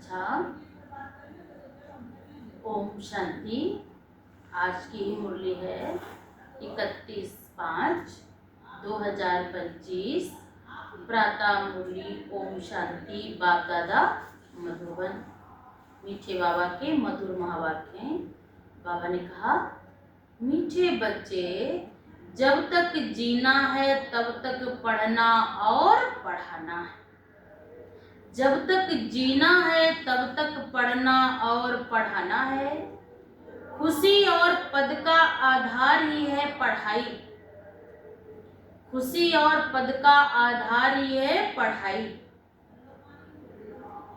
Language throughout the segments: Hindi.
अच्छा, ओम शांति। आज की मुरली है 31/5/2025। प्रातः मुरली ओम शांति। बाप दादा मधुबन। मीठे बाबा के मधुर महावाक्य हैं। बाबा ने कहा, मीठे बच्चे, जब तक जीना है तब तक पढ़ना और पढ़ाना है। जब तक जीना है तब तक पढ़ना और पढ़ाना है। खुशी और पद का आधार ही है पढ़ाई। खुशी और पद का आधार ही है पढ़ाई।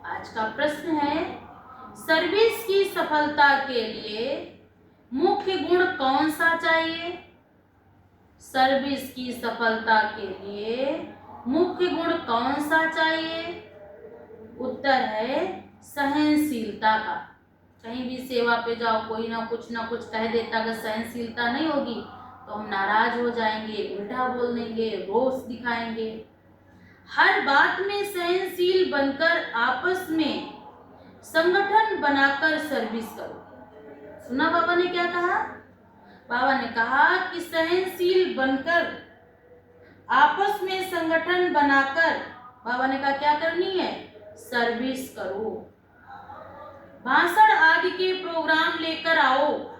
आज का प्रश्न है, सर्विस की सफलता के लिए मुख्य गुण कौन सा चाहिए? सर्विस की सफलता के लिए मुख्य गुण कौन सा चाहिए? उत्तर है सहनशीलता का। कहीं भी सेवा पे जाओ, कोई ना कुछ कह देता, अगर सहनशीलता नहीं होगी तो हम नाराज हो जाएंगे, उल्टा बोल देंगे, रोष दिखाएंगे। हर बात में सहनशील बनकर आपस में संगठन बनाकर सर्विस करो। सुना बाबा ने क्या कहा? बाबा ने कहा कि सहनशील बनकर आपस में संगठन बनाकर, बाबा ने कहा क्या करनी है? सर्विस करो। भाषण आदि के प्रोग्राम लेकर आओ।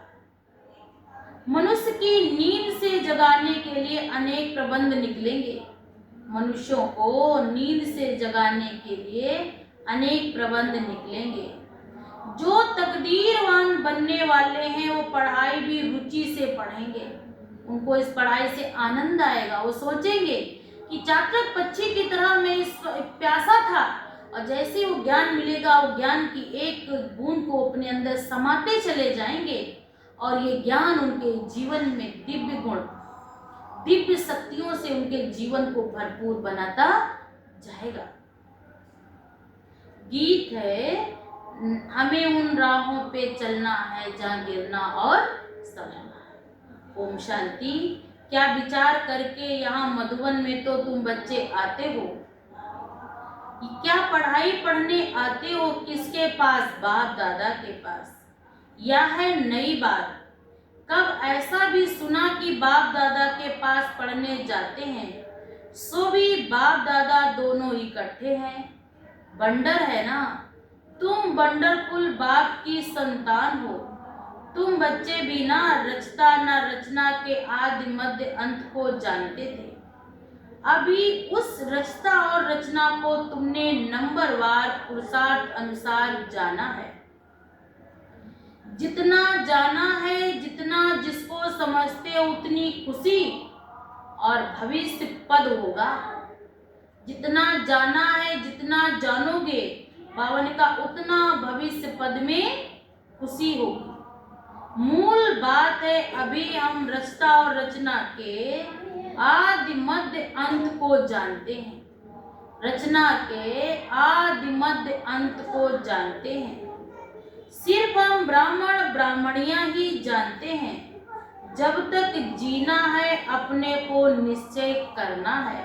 मनुष्य की नींद से जगाने के लिए अनेक प्रबंध निकलेंगे। मनुष्यों को नींद से जगाने के लिए अनेक प्रबंध निकलेंगे। जो तकदीरवान बनने वाले हैं वो पढ़ाई भी रुचि से पढ़ेंगे। उनको इस पढ़ाई से आनंद आएगा। वो सोचेंगे कि चातक पक्षी की तरह मैं इस प्यासा था, और जैसे वो ज्ञान मिलेगा वो ज्ञान की एक बूंद को अपने अंदर समाते चले जाएंगे, और ये ज्ञान उनके जीवन में दिव्य गुण, दिव्य शक्तियों से उनके जीवन को भरपूर बनाता जाएगा। गीत है, हमें उन राहों पे चलना है जहाँ गिरना और संभलना है। ओम शांति। क्या विचार करके यहाँ मधुबन में तो तुम बच्चे आते हो? क्या पढ़ाई पढ़ने आते हो? किसके पास? बाप दादा के पास। यह है नई बात। कब ऐसा भी सुना कि बाप दादा के पास पढ़ने जाते हैं? सो भी बाप दादा दोनों इकट्ठे हैं। बंडर है ना, तुम बंडरकुल बाप की संतान हो। तुम बच्चे भी ना रचता न रचना के आदि मध्य अंत को जानते थे। अभी उस रचता और रचना को तुमने नंबरवार पुरुषार्थ अनुसार जाना है। जितना जाना है, जितना जिसको समझते हो, उतनी खुशी और भविष्य पद होगा। जितना जाना है, जितना जानोगे, बाबा ने कहा, उतना भविष्य पद में खुशी होगी। मूल बात है, अभी हम रचता और रचना के आदि मध्य अंत को जानते हैं। रचना के आदि मध्य अंत को जानते हैं। सिर्फ हम ब्राह्मण ब्राह्मणियां ही जानते हैं। जब तक जीना है अपने को निश्चय करना है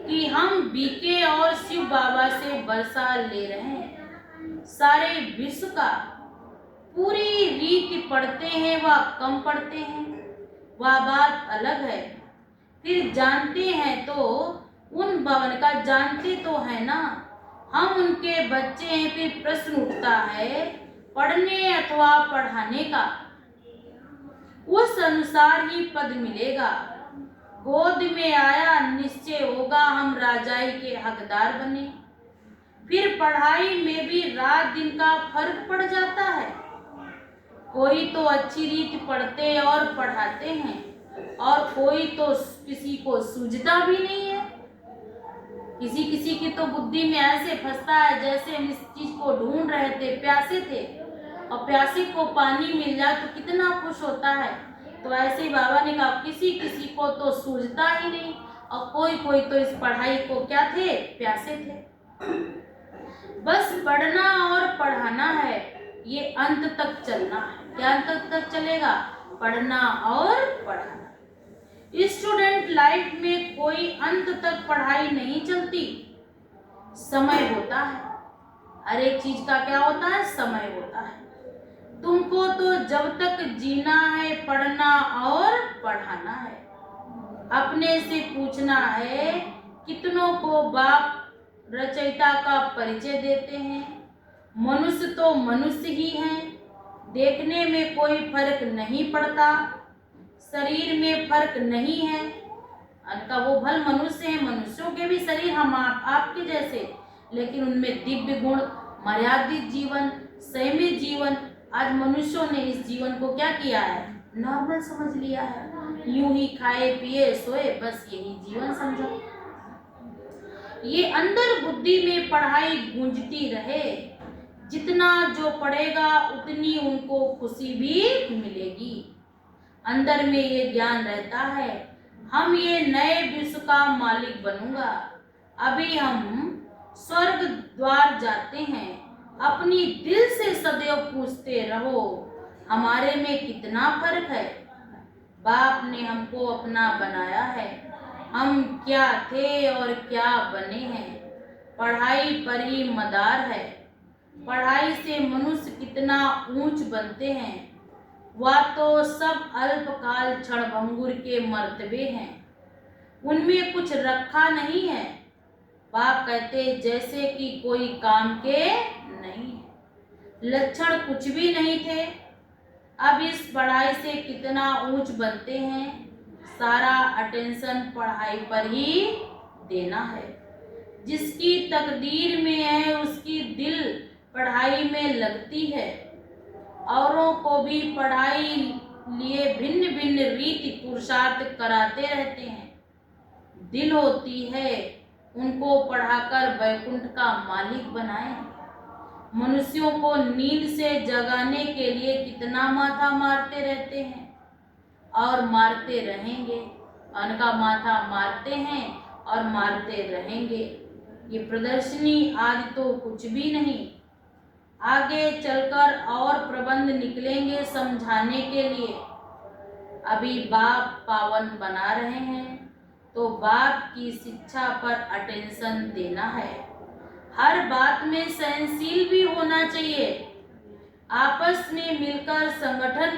कि हम बीके और शिव बाबा से बरसा ले रहे हैं। सारे विश्व का पूरी रीति पढ़ते हैं, वह कम पढ़ते हैं, वह बात अलग है। फिर जानते हैं तो उन भवन का जानते तो है ना, हम उनके बच्चे हैं। फिर प्रश्न उठता है पढ़ने अथवा पढ़ाने का। उस अनुसार ही पद मिलेगा। गोद में आया निश्चय होगा हम राजाई के हकदार बने। फिर पढ़ाई में भी रात दिन का फर्क पड़ जाता है। कोई तो अच्छी रीति पढ़ते और पढ़ाते हैं, और कोई तो किसी को सूझता भी नहीं है। किसी किसी की तो बुद्धि में ऐसे फंसता है जैसे हम इस चीज को ढूंढ रहे थे, प्यासे थे, और प्यासे को पानी मिल जाए तो कितना खुश होता है। तो ऐसे ही बाबा ने कहा, किसी किसी को तो सूझता ही नहीं, और कोई कोई तो इस पढ़ाई को क्या थे? प्यासे थे। बस पढ़ना और पढ़ाना है, ये अंत तक चलना है। क्या अंत तक चलेगा? पढ़ना और पढ़ाना। स्टूडेंट लाइफ में कोई अंत तक पढ़ाई नहीं चलती। समय होता है, हर एक चीज का क्या होता है, समय होता है। तुमको तो जब तक जीना है पढ़ना और पढ़ाना है। अपने से पूछना है कितनों को बाप रचयिता का परिचय देते हैं। मनुष्य तो मनुष्य ही हैं, देखने में कोई फर्क नहीं पड़ता, शरीर में फर्क नहीं है। अनका वो भल मनुष्य हैं, मनुष्यों के भी शरीर हम आपके जैसे, लेकिन उनमें दिव्य गुण, मर्यादित जीवन, संयमित जीवन। आज मनुष्यों ने इस जीवन को क्या किया है, नॉर्मल समझ लिया है। यूं ही खाए पिए सोए, बस यही जीवन समझो। ये अंदर बुद्धि में पढ़ाई गूंजती रहे, जितना जो पढ़ेगा उतनी उनको खुशी भी मिलेगी। अंदर में ये ज्ञान रहता है, हम ये नए विश्व का मालिक बनूंगा। अभी हम स्वर्ग द्वार जाते हैं, अपनी दिल से सदैव पूछते रहो हमारे में कितना फर्क है। बाप ने हमको अपना बनाया है, हम क्या थे और क्या बने हैं। पढ़ाई पर ही मदार है, पढ़ाई से मनुष्य कितना ऊंच बनते हैं। वह तो सब अल्पकाल क्षणभंगुर के मर्तबे हैं, उनमें कुछ रखा नहीं है। बाप कहते जैसे कि कोई काम के नहीं है, लक्षण कुछ भी नहीं थे। अब इस पढ़ाई से कितना ऊंच बनते हैं। सारा अटेंशन पढ़ाई पर ही देना है। जिसकी तकदीर में है उसकी दिल पढ़ाई में लगती है। औरों को भी पढ़ाई लिए भिन्न भिन्न रीति पुरुषार्थ कराते रहते हैं। दिल होती है उनको पढ़ाकर वैकुंठ का मालिक बनाए। मनुष्यों को नींद से जगाने के लिए कितना माथा मारते रहते हैं और मारते रहेंगे। उनका माथा मारते हैं और मारते रहेंगे। ये प्रदर्शनी आदि तो कुछ भी नहीं। आगे चलकर और प्रबंध निकलेंगे समझाने के लिए। अभी बाप पावन बना रहे हैं तो बाप की शिक्षा पर अटेंशन देना है। हर बात में सहनशील भी होना चाहिए। आपस में मिलकर संगठन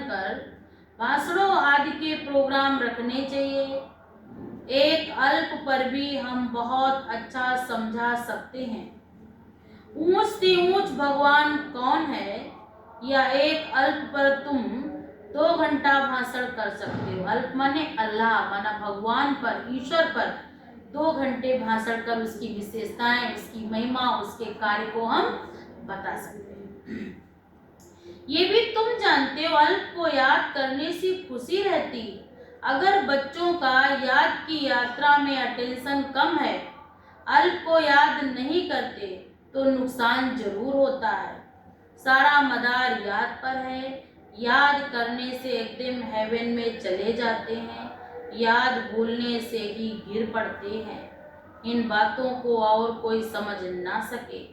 कर भाषणों आदि के प्रोग्राम रखने चाहिए। एक अल्प पर भी हम बहुत अच्छा समझा सकते हैं। ऊंच से ऊंच भगवान कौन है, या एक अल्प पर तुम 2 घंटा भाषण कर सकते हो। अल्प माने अल्लाह, माना भगवान पर, ईश्वर पर 2 घंटे भाषण कर उसकी विशेषताएं, उसकी महिमा, उसके कार्य को हम बता सकते हैं। ये भी तुम जानते हो, अल्प को याद करने से खुशी रहती। अगर बच्चों का याद की यात्रा में अटेंशन कम है, अल्प को याद नहीं करते तो नुकसान जरूर होता है। सारा मदार याद पर है। याद करने से एकदम हेवन में चले जाते हैं, याद भूलने से ही गिर पड़ते हैं। इन बातों को और कोई समझ ना सके।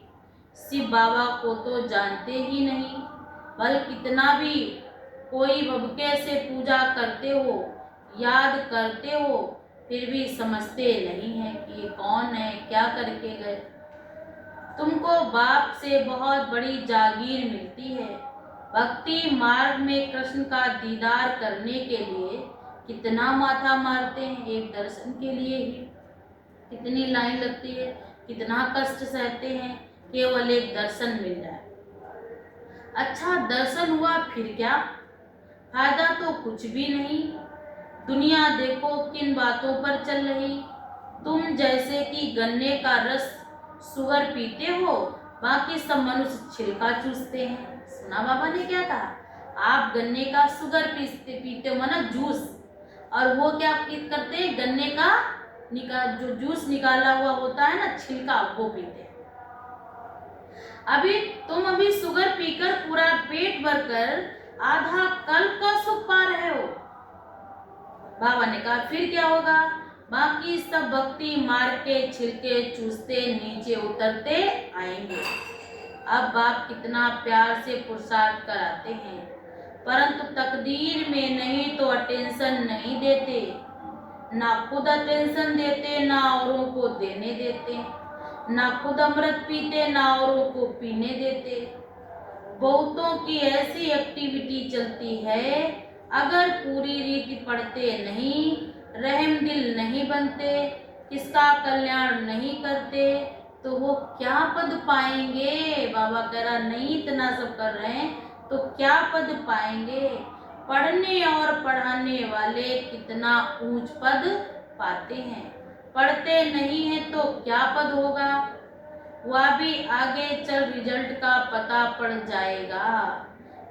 शिव बाबा को तो जानते ही नहीं, बल कितना भी कोई भक्ति से पूजा करते हो, याद करते हो, फिर भी समझते नहीं है कि ये कौन है, क्या करके गए। तुमको बाप से बहुत बड़ी जागीर मिलती है। भक्ति मार्ग में कृष्ण का दीदार करने के लिए कितना माथा मारते हैं। एक दर्शन के लिए ही कितनी लाइन लगती है, कितना कष्ट सहते हैं, केवल एक दर्शन मिल जाए। अच्छा दर्शन हुआ फिर क्या, फायदा तो कुछ भी नहीं। दुनिया देखो किन बातों पर चल रही। तुम जैसे कि गन्ने का रस शुगर पीते हो, बाकी सब मनुष्य छिलका चूसते हैं। सुना बाबा ने क्या कहा, आप गन्ने का शुगर पीते हो, माना जूस, और वो क्या करते हैं, गन्ने का जो जूस निकाला हुआ होता है ना, छिलका, वो पीते हैं। अभी शुगर पीकर पूरा पेट भरकर आधा कल का सुख पा रहे हो। बाबा ने कहा फिर क्या होगा, बाकी सब भक्ति मार के छिलके चूसते नीचे उतरते आएंगे। अब बाप कितना प्यार से पुरुषार्थ कराते हैं। परंतु तकदीर में नहीं तो अटेंशन नहीं देते, ना खुद अटेंशन देते ना औरों को देने देते, ना खुद अमृत पीते ना औरों को पीने देते। बहुतों की ऐसी एक्टिविटी चलती है, अगर पूरी रीति पढ़ते नहीं, रहम दिल नहीं बनते, किसका कल्याण नहीं करते, तो वो क्या पद पाएंगे। बाबा कह रहा नहीं इतना सब कर रहे हैं तो क्या पद पाएंगे। पढ़ने और पढ़ाने वाले कितना ऊंच पद पाते हैं, पढ़ते नहीं है तो क्या पद होगा। वह भी आगे चल रिजल्ट का पता पड़ जाएगा,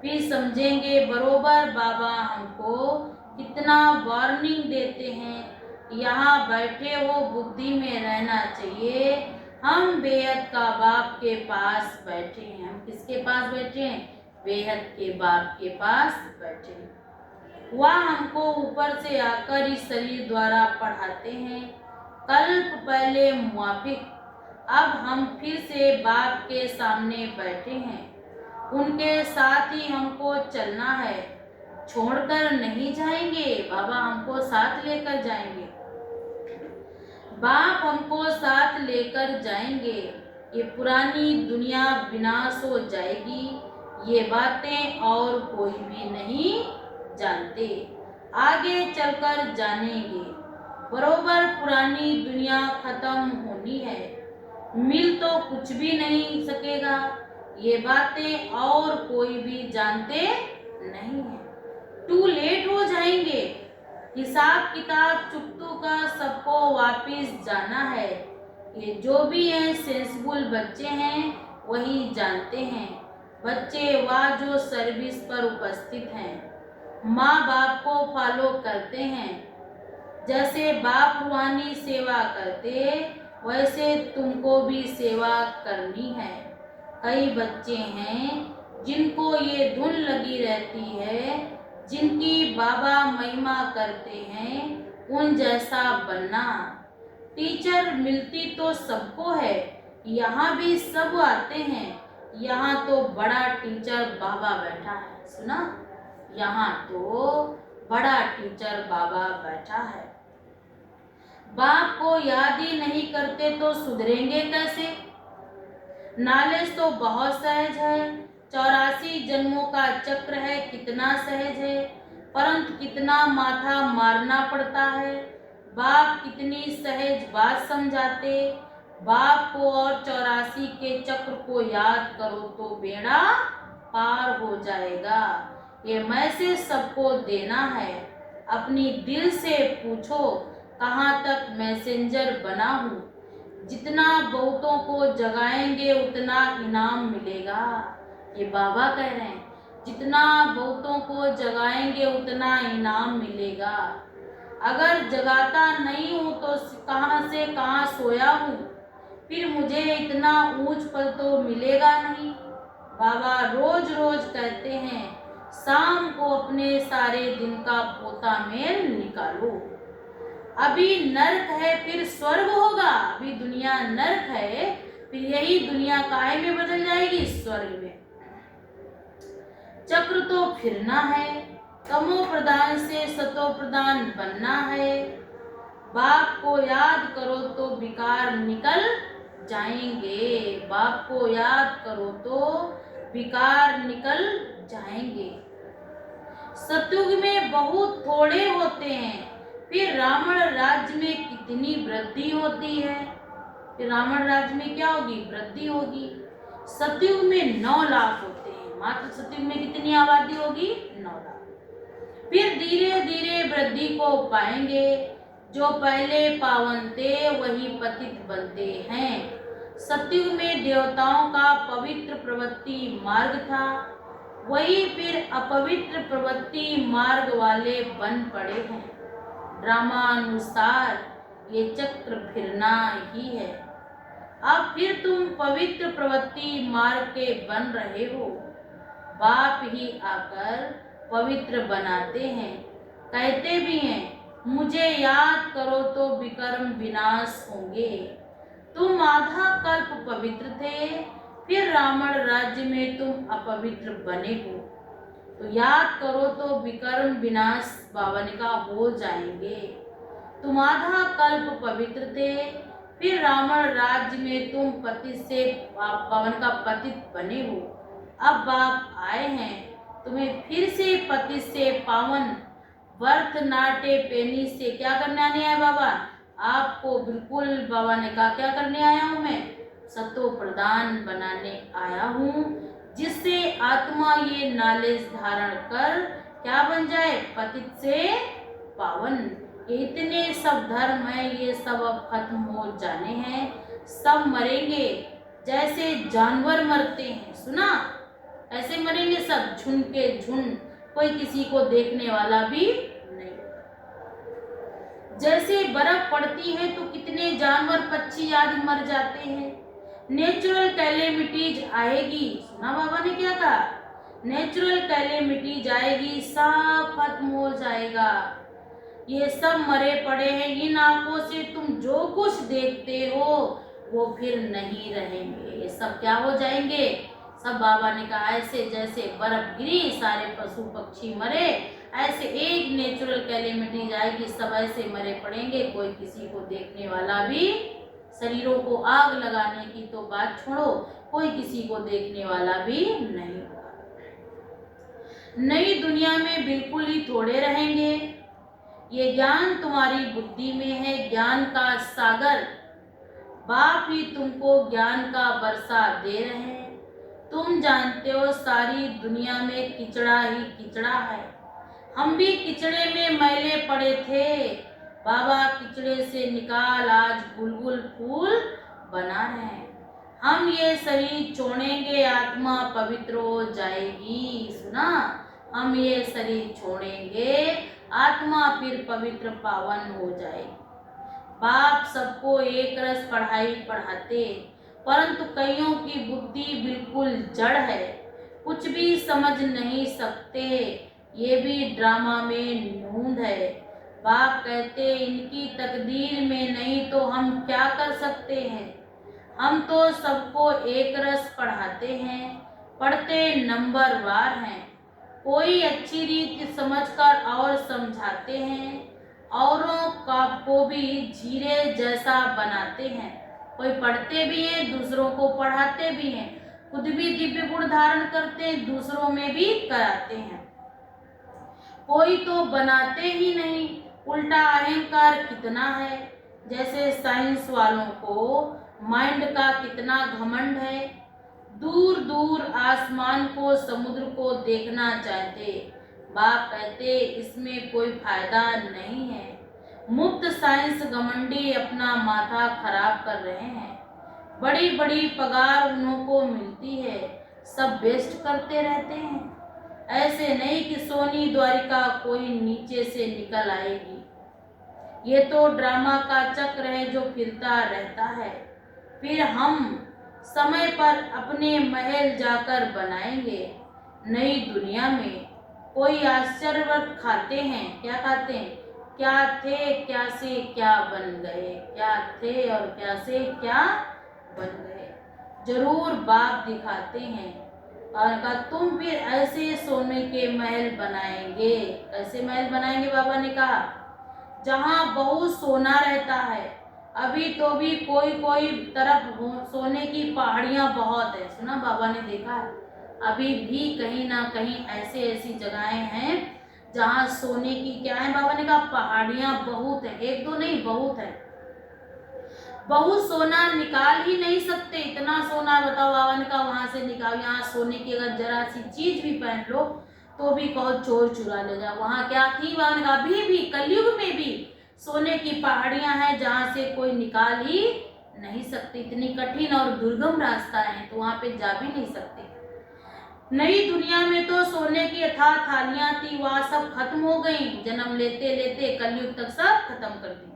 फिर समझेंगे बरोबर बाबा हमको कितना वार्निंग देते हैं। यहाँ बैठे हो बुद्धि में रहना चाहिए, हम बेहद का बाप के पास बैठे हैं। हम किसके पास बैठे हैं? बेहद के बाप के पास बैठे हैं। वह हमको ऊपर से आकर इस शरीर द्वारा पढ़ाते हैं, कल्प पहले मुआफिक। अब हम फिर से बाप के सामने बैठे हैं, उनके साथ ही हमको चलना है, छोड़कर नहीं जाएंगे। बाबा हमको साथ लेकर जाएंगे, बाप हमको साथ लेकर जाएंगे। ये पुरानी दुनिया विनाश हो जाएगी, ये बातें और कोई भी नहीं जानते, आगे चलकर जानेंगे। बरोबर पुरानी दुनिया खत्म होनी है, मिल तो कुछ भी नहीं सकेगा, ये बातें और कोई भी जानते नहीं है। टू लेट हो जाएंगे, हिसाब किताब चुकतू का सबको वापिस जाना है। ये जो भी हैं सेंसिबल बच्चे हैं वही जानते हैं, बच्चे वह जो सर्विस पर उपस्थित हैं, माँ बाप को फॉलो करते हैं। जैसे बाप रूहानी सेवा करते वैसे तुमको भी सेवा करनी है। कई बच्चे हैं जिनको ये धुन लगी रहती है, जिनकी बाबा महिमा करते हैं, उन जैसा बनना। टीचर मिलती तो सबको है, यहाँ भी सब आते हैं, यहाँ तो बड़ा टीचर बाबा बैठा है। सुना, यहाँ तो बड़ा टीचर बाबा बैठा है। बाप को याद ही नहीं करते तो सुधरेंगे कैसे। नॉलेज तो बहुत सहज है, 84 जन्मों का चक्र है, कितना सहज है, परंतु कितना माथा मारना पड़ता है। बाप कितनी सहज बात समझाते, बाप को और 84 के चक्र को याद करो तो बेड़ा पार हो जाएगा। ये मैसेज सबको देना है, अपनी दिल से पूछो कहाँ तक मैसेंजर बना हूँ। जितना बहुतों को जगाएंगे उतना इनाम मिलेगा। ये बाबा कह रहे हैं, जितना बहुतों को जगाएंगे उतना इनाम मिलेगा। अगर जगाता नहीं हूँ तो कहाँ से कहाँ सोया हूँ, फिर मुझे इतना ऊंच पद तो मिलेगा नहीं। बाबा रोज रोज कहते हैं शाम को अपने सारे दिन का पोता मेल निकालो। अभी नरक है फिर स्वर्ग होगा, अभी दुनिया नरक है फिर यही दुनिया काहे में बदल जाएगी, स्वर्ग में। चक्र तो फिरना है, तमो प्रधान से सतो प्रधान बनना है। बाप को याद करो तो विकार निकल जाएंगे, बाप को याद करो तो विकार निकल जाएंगे। सतयुग में बहुत थोड़े होते हैं, फिर रावण राज्य में कितनी वृद्धि होती है। फिर रावण राज्य में क्या होगी, वृद्धि होगी। सतयुग में 9 लाख होते हैं, मात्र सतयुग में कितनी आबादी होगी, 9 लाख। फिर धीरे धीरे वृद्धि को पाएंगे, जो पहले पावन थे वही पतित बनते हैं। सतयुग में देवताओं का पवित्र प्रवृत्ति मार्ग था, वही फिर अपवित्र प्रवृत्ति मार्ग वाले बन पड़े हैं। ड्रामानुसार ये चक्र फिरना ही है। अब फिर तुम पवित्र प्रवृत्ति मार्ग के बन रहे हो, बाप ही आकर पवित्र बनाते हैं। कहते भी हैं मुझे याद करो तो विकर्म विनाश होंगे। तुम आधा कल्प पवित्र थे, फिर रावण राज्य में तुम अपवित्र बने हो। तो याद करो तो विकर्म विनाश बाबा ने कहा हो जाएंगे। तुम आधा कल्प पवित्र थे, फिर रावण राज्य में तुम पति से पावन का पतित बने हो। अब बाप आए हैं तुम्हें फिर से पति से पावन वर्थ नाटे पेनी से क्या करने आने आए बाबा? आपको बिल्कुल बाबा ने कहा क्या करने आया हूं मैं? सतो प्रदान बनाने आया हूं, जिससे आत्मा ये नॉलेज धारण कर क्या बन जाए? पतित से पावन। इतने सब धर्म है, ये सब अब खत्म हो जाने हैं, सब मरेंगे जैसे जानवर मरते हैं, सुना? ऐसे मरेंगे सब झुंड के झुंड, कोई किसी को देखने वाला भी नहीं। जैसे बर्फ पड़ती है तो कितने जानवर पक्षी आदि मर जाते हैं। नेचुरल कैलेमिटीज आएगी, सुना बाबा ने क्या कहा? नेचुरल कैलेमिटीज आएगी, सब खत्म हो जाएगा, ये सब मरे पड़े हैं। इन आंखों से तुम जो कुछ देखते हो वो फिर नहीं रहेंगे, ये सब क्या हो जाएंगे? सब बाबा ने कहा ऐसे जैसे बर्फ गिरी सारे पशु पक्षी मरे, ऐसे एक नेचुरल कैलेमिटी जाएगी, सब ऐसे मरे पड़ेंगे, कोई किसी को देखने वाला भी, शरीरों को आग लगाने की तो बात छोड़ो, कोई किसी को देखने वाला भी नहीं होगा। नई दुनिया में बिल्कुल ही थोड़े रहेंगे। ये ज्ञान तुम्हारी बुद्धि में है, ज्ञान का सागर बाप ही तुमको ज्ञान का बरसा दे रहे हैं। तुम जानते हो सारी दुनिया में किचड़ा ही किचड़ा है, हम भी किचड़े में मैले पड़े थे, बाबा किचड़े से निकाल आज बुलबुल फूल बना रहे हैं। हम ये शरीर छोड़ेंगे, आत्मा पवित्र हो जाएगी, सुना? हम ये शरीर छोड़ेंगे, आत्मा फिर पवित्र पावन हो जाएगी। बाप सबको एक रस पढ़ाई पढ़ाते, परंतु कईयों की बुद्धि बिल्कुल जड़ है, कुछ भी समझ नहीं सकते, ये भी ड्रामा में नूंद है। बाप कहते इनकी तकदीर में नहीं तो हम क्या कर सकते हैं, हम तो सबको एक रस पढ़ाते हैं, पढ़ते नंबर वार हैं, कोई अच्छी रीति समझकर और समझाते हैं, औरों का को भी जीरे जैसा बनाते हैं, कोई पढ़ते भी हैं दूसरों को पढ़ाते भी हैं, खुद भी दिव्य गुण धारण करते हैं, दूसरों में भी कराते हैं, कोई तो बनाते ही नहीं। उल्टा अहंकार कितना है, जैसे साइंस वालों को माइंड का कितना घमंड है, दूर दूर आसमान को समुद्र को देखना चाहते। बाप कहते इसमें कोई फायदा नहीं है, मुफ्त साइंस घमंडी अपना माथा खराब कर रहे हैं, बड़ी बड़ी पगार उन्हों को मिलती है, सब वेस्ट करते रहते हैं। ऐसे नहीं कि सोनी द्वारिका कोई नीचे से निकल आएगी, ये तो ड्रामा का चक्र है जो फिरता रहता है, फिर हम समय पर अपने महल जाकर बनाएंगे नई दुनिया में। कोई आश्चर्यवत खाते हैं, क्या खाते हैं? क्या थे क्या से क्या बन गए, क्या थे और क्या से क्या बन गए, जरूर बाप दिखाते हैं। और कहा तुम फिर ऐसे सोने के महल बनाएंगे, कैसे महल बनाएंगे? बाबा ने कहा जहाँ बहुत सोना रहता है, अभी तो भी कोई कोई तरफ सोने की पहाड़ियाँ बहुत है, सुना? बाबा ने देखा है अभी भी कहीं ना कहीं ऐसी जगहें हैं जहाँ सोने की क्या है? बाबा ने कहा पहाड़ियाँ बहुत है, एक दो नहीं बहुत है, बहुत सोना निकाल ही नहीं सकते, इतना सोना बताओ। बाबा ने कहा वहां से निकाल, यहाँ सोने की अगर जरा सी चीज भी पहन लो तो भी कहो चोर चुरा ले जाओ। वहां क्या थी? बाबा ने कहा अभी भी कलयुग में भी सोने की पहाड़ियां हैं जहाँ से कोई निकाल ही नहीं सकते, इतनी कठिन और दुर्गम रास्ता है, तो वहां पे जा भी नहीं सकते। नई दुनिया में तो सोने की अथाह थालियां थी, वहां सब खत्म हो गई, जन्म लेते लेते कलयुग तक सब खत्म कर दी।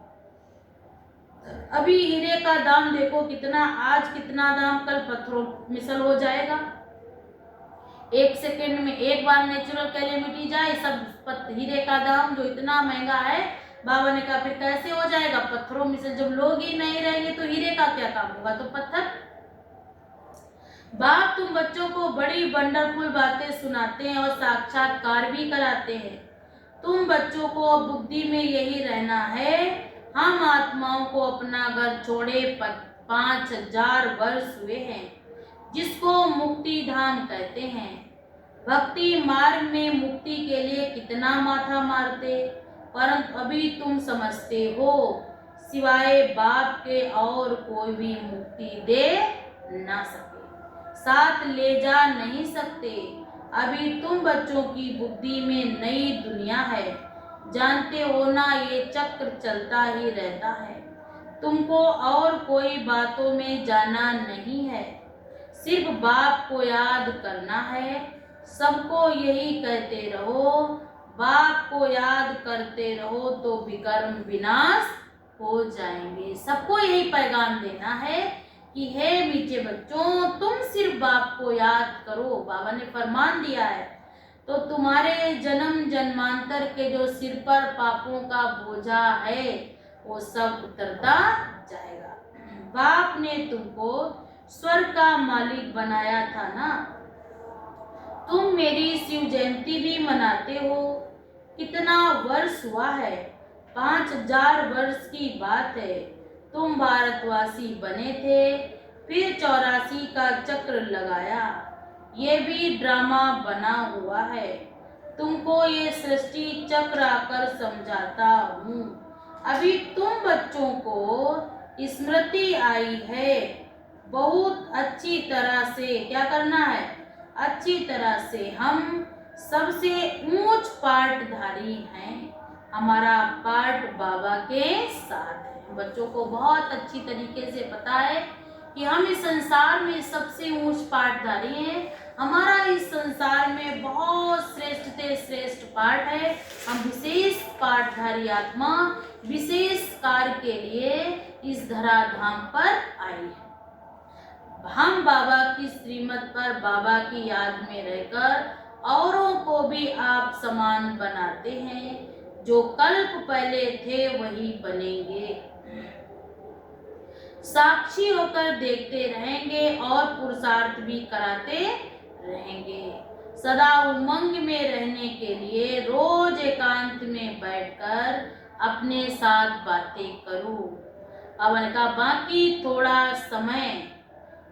अभी हीरे का दाम देखो कितना, आज कितना दाम, कल पत्थरों मिसल हो जाएगा। एक सेकेंड में एक बार नेचुरल कैलेमिटी जाए, सब हीरे का दाम जो इतना महंगा है, बाबा ने कहा फिर कैसे हो जाएगा? पत्थरों मिसल, जब लोग ही नहीं रहेंगे तो हीरे का क्या काम होगा? तो पत्थर। बाप तुम बच्चों को बड़े बड़ी वंडरफुल बातें सुनाते हैं और साक्षात्कार भी कराते हैं। तुम बच्चों को बुद्धि में यही रहना है, हम आत्माओं को अपना घर छोड़े 5000 वर्ष हुए हैं, जिसको मुक्ति धाम कहते हैं। भक्ति मार्ग में मुक्ति के लिए कितना माथा मारते, परंतु अभी तुम समझते हो सिवाय बाप के और कोई भी मुक्ति दे ना सके, साथ ले जा नहीं सकते। अभी तुम बच्चों की बुद्धि में नई दुनिया है, जानते हो ना, ये चक्र चलता ही रहता है। तुमको और कोई बातों में जाना नहीं है, सिर्फ बाप को याद करना है। सबको यही कहते रहो, बाप को याद करते रहो तो विकर्म विनाश हो जाएंगे। सबको यही पैगाम देना है कि हे मीठे बच्चों, तुम सिर्फ बाप को याद करो। बाबा ने फरमान दिया है तो तुम्हारे जन्म जन्मांतर के जो सिर पर पापों का बोझा है वो सब उतरता जाएगा। बाप ने तुमको स्वर्ग का मालिक बनाया था ना। तुम मेरी शिव जयंती भी मनाते हो। कितना वर्ष हुआ है? 5000 वर्ष की बात है। तुम भारतवासी बने थे, फिर 84 का चक्र लगाया। ये भी ड्रामा बना हुआ है। तुमको ये सृष्टि चक्र आकर समझाता हूँ। अभी तुम बच्चों को स्मृति आई है, बहुत अच्छी तरह से क्या करना है, अच्छी तरह से। हम सबसे ऊंच पाठधारी हैं, हमारा पाठ बाबा के साथ है। बच्चों को बहुत अच्छी तरीके से पता है कि हम इस संसार में सबसे ऊंच पाठधारी हैं। हमारा इस संसार में बहुत श्रेष्ठ से श्रेष्ठ पाठ है। हम विशेष पाठधारी आत्मा विशेष कार्य के लिए इस धराधाम पर आई है। हम बाबा की श्रीमत पर बाबा की याद में रहकर औरों को भी आप समान बनाते हैं। जो कल्प पहले थे वही बनेंगे। साक्षी होकर देखते रहेंगे और पुरुषार्थ भी कराते रहेंगे। सदा उमंग में रहने के लिए रोज एकांत में बैठकर अपने साथ बातें करो। पवन का बाकी थोड़ा समय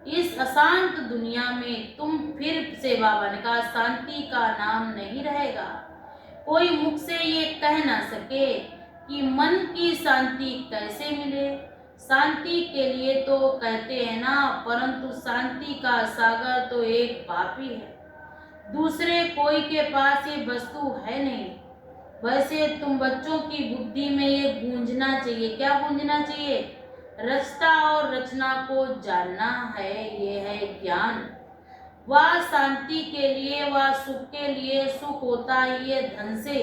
इस अशांत दुनिया में तुम फिर से बावन का शांति का नाम नहीं रहेगा। कोई मुख से ये कह ना सके कि मन की शांति कैसे मिले। शांति के लिए तो कहते हैं ना, परंतु शांति का सागर तो एक बाप ही है, दूसरे कोई के पास ये वस्तु है नहीं। वैसे तुम बच्चों की बुद्धि में ये गूंजना चाहिए। क्या गूंजना चाहिए? रचता और रचना को जानना है, ये है ज्ञान। वह शांति के लिए, वह सुख के लिए। सुख होता ही है धन से,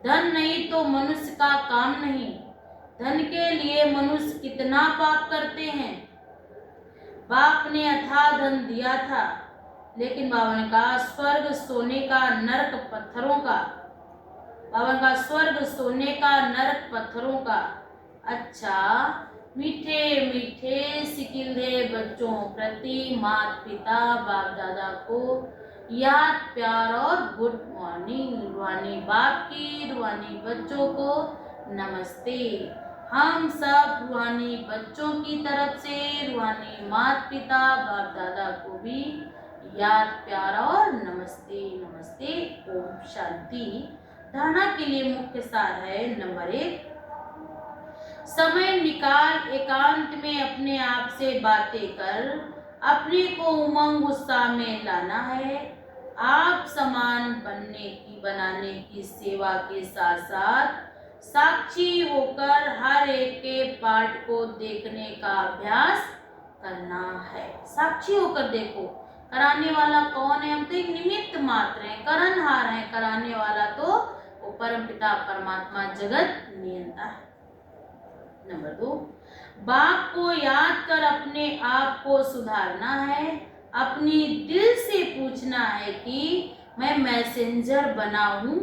धन नहीं तो मनुष्य का काम नहीं। धन के लिए मनुष्य कितना पाप करते हैं। बाप ने अथाह धन दिया था, लेकिन बाबा ने कहा स्वर्ग सोने का, नरक पत्थरों का। बाबा ने कहा स्वर्ग सोने का, नरक पत्थरों का। अच्छा, मीठे मीठे सिकिल्दे बच्चों प्रति माता पिता बाप दादा को याद, प्यार और गुड मॉर्निंग। रूहानी बाप की, रूहानी बच्चों को नमस्ते। हम सब रूहानी बच्चों की तरफ से रूहानी माता पिता बाप दादा को भी याद, प्यार और नमस्ते नमस्ते। ओम शांति। धारणा के लिए मुख्य सार है नंबर 1, समय निकाल एकांत में अपने आप से बातें कर अपने को उमंग उत्साह में लाना है। आप समान बनाने की सेवा के साथ साथ साक्षी होकर हर एक के पाठ को देखने का अभ्यास करना है। साक्षी होकर देखो, कराने वाला कौन है? हम तो एक निमित्त मात्र हैं, करणहार हैं। कराने वाला तो वो परमपिता परमात्मा जगत नियंता है। नंबर 2, बाप को याद कर अपने आप को सुधारना है। अपनी दिल से पूछना है कि मैं मैसेंजर बना हूँ।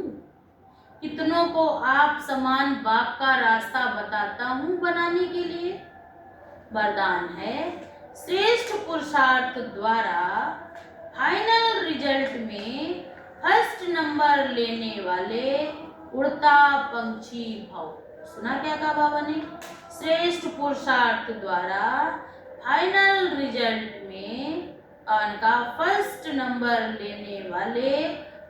कितनों को आप समान बाप का रास्ता बताता हूँ बनाने के लिए। वरदान है श्रेष्ठ पुरुषार्थ द्वारा फाइनल रिजल्ट में फर्स्ट नंबर लेने वाले उड़ता पंछी भव। सुना क्या कहा बाबा ने? श्रेष्ठ पुरुषार्थ द्वारा फाइनल रिजल्ट में उनका फर्स्ट नंबर लेने वाले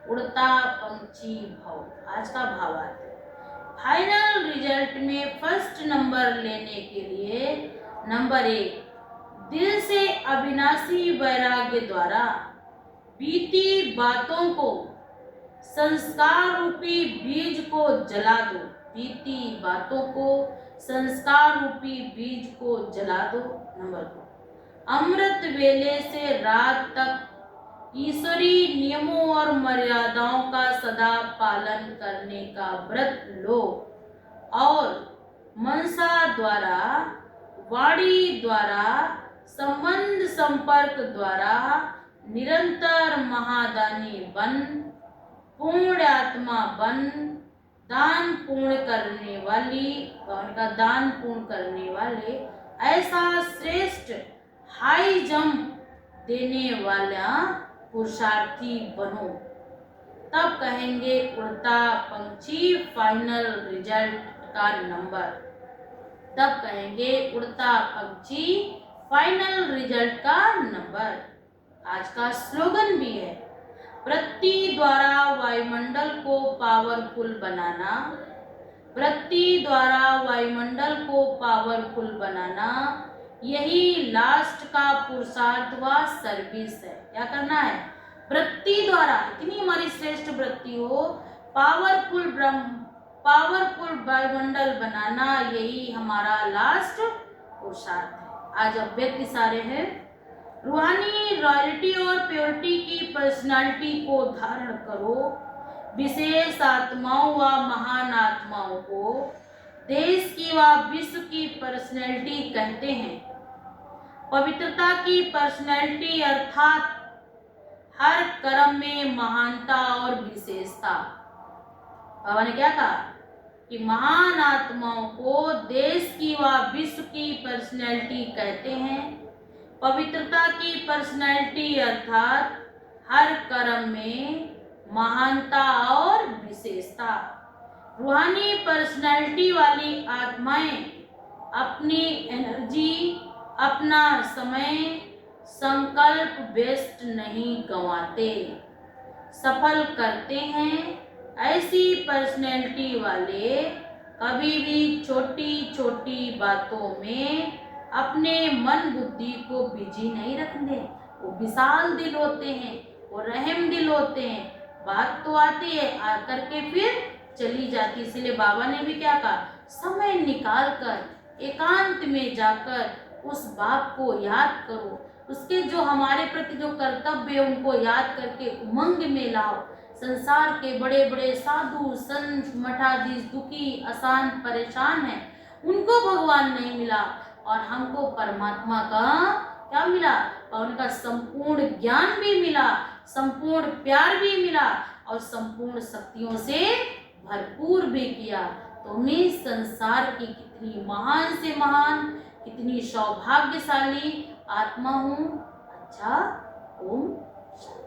उड़ता पंछी भव। आज का भावार्थ है, फाइनल रिजल्ट में फर्स्ट नंबर लेने के लिए नंबर 1, दिल से अविनाशी वैराग्य द्वारा बीती बातों को संस्कार रूपी बीज को जला दो। बीती बातों को संस्कार रूपी बीज को जला दो। नंबर 2, अमृत वेले से रात तक ईश्वरीय नियमों और मर्यादाओं का सदा पालन करने का व्रत लो और मनसा द्वारा, वाणी द्वारा, संबंध संपर्क द्वारा निरंतर महादानी बन, पूर्ण आत्मा बन, दान पूर्ण करने वाली, उनका दान पूर्ण करने वाले ऐसा श्रेष्ठ हाई जंप देने वाला पुरुषार्थी बनो। तब कहेंगे उड़ता पंछी फाइनल रिजल्ट का नंबर। तब कहेंगे उड़ता पंछी फाइनल रिजल्ट का नंबर। आज का स्लोगन भी है, वृत्ति द्वारा वायुमंडल को पावरफुल बनाना। वृत्ति द्वारा वायुमंडल को पावरफुल बनाना, यही लास्ट का पुरुषार्थ व सर्विस है। क्या करना है? वृत्ति द्वारा, इतनी हमारी श्रेष्ठ वृत्ति हो, पावरफुल पावरफुल वायुमंडल बनाना, यही हमारा लास्ट पुरुषार्थ है। आज अव्यक्त सारे हैं, रूहानी रॉयल्टी और प्योरिटी की पर्सनालिटी को धारण करो। विशेष आत्माओं व महान आत्माओं को देश की व विश्व की पर्सनैलिटी कहते हैं। पवित्रता की पर्सनैलिटी अर्थात हर कर्म में महानता और विशेषता। बाबा ने क्या कहा कि महान आत्माओं को देश की व विश्व की पर्सनैलिटी कहते हैं। पवित्रता की पर्सनैलिटी अर्थात हर कर्म में महानता और विशेषता। रूहानी पर्सनैलिटी वाली आत्माएं अपनी एनर्जी, अपना समय, संकल्प वेस्ट नहीं गंवाते, सफल करते हैं। ऐसी पर्सनैलिटी वाले कभी भी छोटी छोटी बातों में अपने मन बुद्धि को बिजी नहीं रखते। वो विशाल दिल होते हैं, वो रहम दिल होते हैं। बात तो आती है, आकर के फिर चली जाती। इसलिए बाबा ने भी क्या कहा, समय निकाल कर एकांत में जाकर उस बाप को याद करो, उसके जो हमारे प्रति जो कर्तव्य है उनको याद करके उमंग में लाओ। संसार के बड़े बड़े साधु संत मठाधीश दुखी अशांत परेशान हैं, उनको भगवान नहीं मिला और हमको परमात्मा का क्या मिला, और उनका संपूर्ण ज्ञान भी मिला, संपूर्ण प्यार भी मिला और संपूर्ण शक्तियों से भरपूर भी किया। तो मैं संसार की कितनी महान से महान, कितनी सौभाग्यशाली आत्मा हूँ। अच्छा, ओम शांति।